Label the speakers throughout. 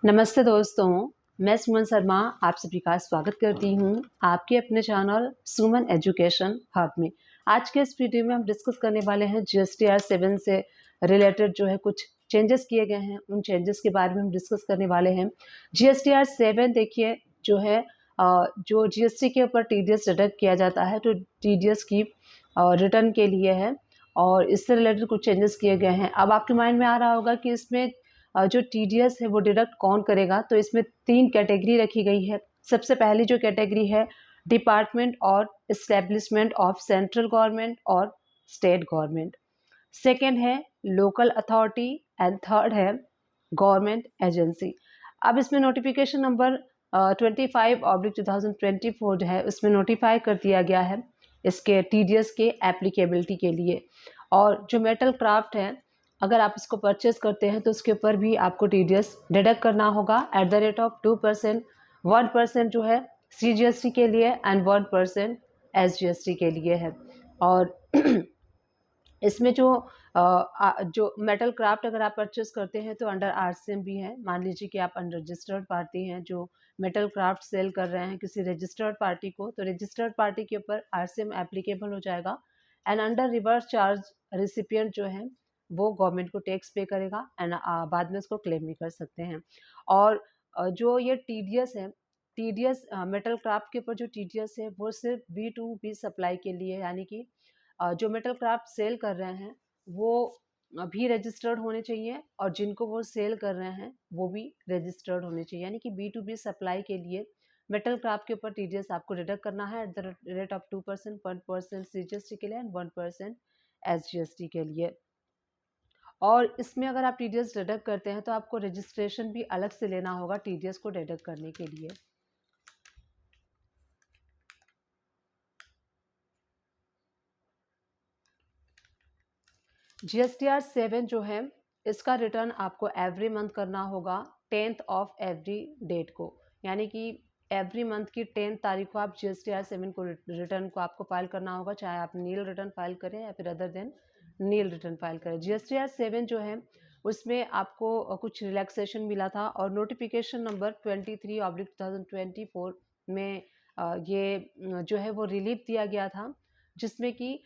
Speaker 1: नमस्ते दोस्तों, मैं सुमन शर्मा आप सभी का स्वागत करती हूँ आपके अपने चैनल सुमन एजुकेशन हब में। आज के इस वीडियो में हम डिस्कस करने वाले हैं जीएसटीआर 7 से रिलेटेड जो है कुछ चेंजेस किए गए हैं, उन चेंजेस के बारे में हम डिस्कस करने वाले हैं। जीएसटीआर 7 देखिए जो है जो जीएसटी के ऊपर टीडीएस डिडक्ट किया जाता है तो टीडीएस की रिटर्न के लिए है और इससे रिलेटेड कुछ चेंजेस किए गए हैं। अब आपके माइंड में आ रहा होगा कि इसमें जो टीडीएस है वो डिडक्ट कौन करेगा, तो इसमें 3 कैटेगरी रखी गई है। सबसे पहली जो कैटेगरी है डिपार्टमेंट और एस्टेब्लिशमेंट ऑफ सेंट्रल गवर्नमेंट और स्टेट गवर्नमेंट। सेकंड है लोकल अथॉरिटी एंड थर्ड है गवर्नमेंट एजेंसी। अब इसमें नोटिफिकेशन नंबर 25/2024 जो है उसमें नोटिफाई कर दिया गया है इसके टीडीएस के एप्लीकेबिलिटी के लिए। और जो मेटल क्राफ्ट है अगर आप इसको परचेज करते हैं तो उसके ऊपर भी आपको टीडीएस डिडक्ट करना होगा एट द रेट ऑफ 2%। 1% जो है सीजीएसटी के लिए एंड 1% एसजीएसटी के लिए है। और इसमें जो मेटल क्राफ्ट अगर आप परचेस करते हैं तो अंडर आरसीएम भी है। मान लीजिए कि आप अनरजिस्टर्ड पार्टी हैं जो मेटल क्राफ्ट सेल कर रहे हैं किसी रजिस्टर्ड पार्टी को, तो रजिस्टर्ड पार्टी के ऊपर आरसीएम एप्लीकेबल हो जाएगा and under reverse charge recipient जो है वो गवर्नमेंट को टैक्स पे करेगा एंड बाद में उसको क्लेम भी कर सकते हैं। और जो ये टीडीएस है, टीडीएस मेटल क्राफ्ट के ऊपर जो टीडीएस है वो सिर्फ B2B सप्लाई के लिए, यानी कि जो मेटल क्राफ्ट सेल कर रहे हैं वो भी रजिस्टर्ड होने चाहिए और जिनको वो सेल कर रहे हैं वो भी रजिस्टर्ड होने चाहिए, यानी कि B2B सप्लाई के लिए मेटल क्राफ्ट के ऊपर टीडीएस आपको डिडक्ट करना है at the rate of 2%, 1% CGST के लिए एंड 1% एसजीएसटी के लिए। और इसमें अगर आप टीडीएस डिडक्ट करते हैं तो आपको रजिस्ट्रेशन भी अलग से लेना होगा टीडीएस को डिडक्ट करने के लिए। जीएसटीआर 7 जो है इसका रिटर्न आपको एवरी मंथ करना होगा 10th ऑफ एवरी डेट को, यानी कि एवरी मंथ की 10 तारीख को आप जीएसटीआर 7 को रिटर्न को आपको फाइल करना होगा, चाहे आप नील रिटर्न फाइल करें या फिर अदर देन नील रिटर्न फाइल करें। जीएसटीआर 7 जो है उसमें आपको कुछ रिलैक्सेशन मिला था और नोटिफिकेशन नंबर 23/2024 में ये जो है वो रिलीफ दिया गया था, जिसमें कि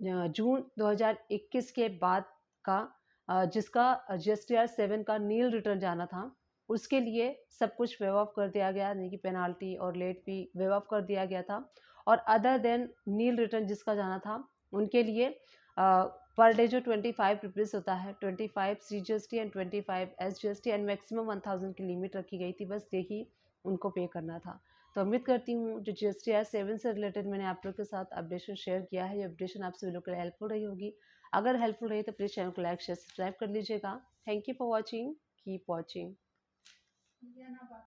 Speaker 1: जून 2021 के बाद का जिसका जीएसटीआर 7 का नील रिटर्न जाना था उसके लिए सब कुछ वेव ऑफ कर दिया गया, यानी कि पेनाल्टी और लेट फी वेव ऑफ कर दिया गया था। और अदर देन नील रिटर्न जिसका जाना था उनके लिए पर डे जो 25 रुपीज़ होता है, 25 CGST and 25 SGST and maximum 1000 की लिमिट रखी गई थी, बस यही उनको पे करना था। तो उम्मीद करती हूँ जो जीएसटीआर 7 से रिलेटेड मैंने आप लोग के साथ अपडेशन शेयर किया है, ये अपडेशन आप सभी लोग के लिए हेल्पफुल रही होगी। अगर हेल्पफुल रही तो प्लीज़ चैनल को लाइक शेयर सब्सक्राइब कर लीजिएगा। Thank you for watching, keep watching.